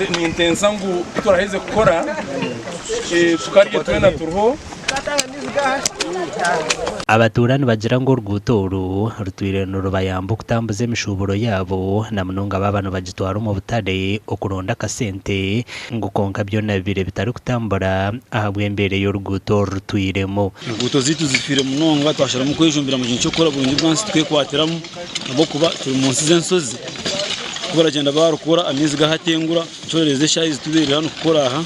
ni intensa ngu turaheze kukora tukarye twena turho abaturani bagira ngo Oruguuto rutwire rubayamba kutambuza imishuburo yabo na munonga babano bagitwara mu butare okuronda kasente ngo konka byo nabire bitari kutambura ahabwe mbere y'Oruguuto rutwiremo Oruguuto zitu zifire munonga twashara mu kwejumbira mu kintu cyo kora burungi bwansi twekwateramo abo kuba turi munsi z'ensozi kubaragenda barukura amizi gahatengura cyoreze shayi zitubirira hano gukora aha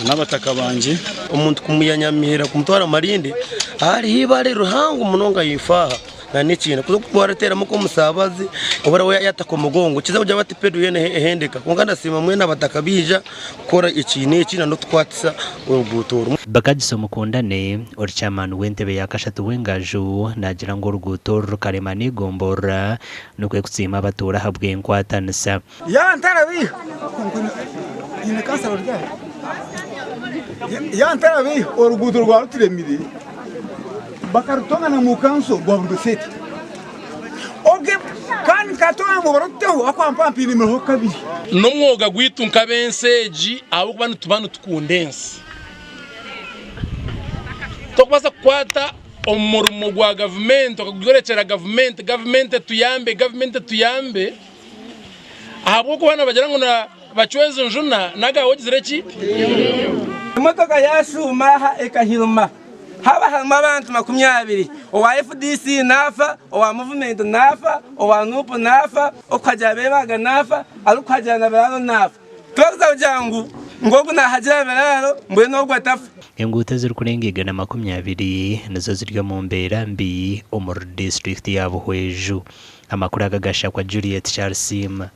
n'abataka banje umuntu kumuyanyamihera kumutwara Marinde ari hibare ruhangu munonga yifaha na n'ikintu kuzo kwaratera muko musabazi obara we yatako mugongo kiza kujya bati pedu yene hendeka kungana sima mwe n'abataka bija kora iki no twatisa Oruguuto bakagiso mukundane orchaman wentebe yakashatu wengaju nagira ngo Oruguuto rukarema nigombora nukwe kutsima abatura habwe nkwatanisa ya ntarabi ine kansa urya ya ntarabi Oruguuto rwa rutiremire bakarutonga na mukanso gwa buruseti oge kandi katonga mu baroteho akwampampi ni miho kabiri no mwoga gwitunka benseji abo kubana tubana tukundense tokubasa kwata omurumo gwa government okugyorekera government tuyambe abo kubana bagira ngo na bachweze njuna naga wogizireki imotoka yashumaha ekahiruma haba harimo abantu 20 owa FDC nafa owa movement nafa owa nupo nafa okajya bebaga nafa alukajya na barano nafa twaza jangu ngogo na hajya barano mbwe no gwatafa engute ziri kurengega na 20 nazo ziryo mu mbera mbi omur district ya Buhweju amakuru agagasha kwa Juliet Charles Sima.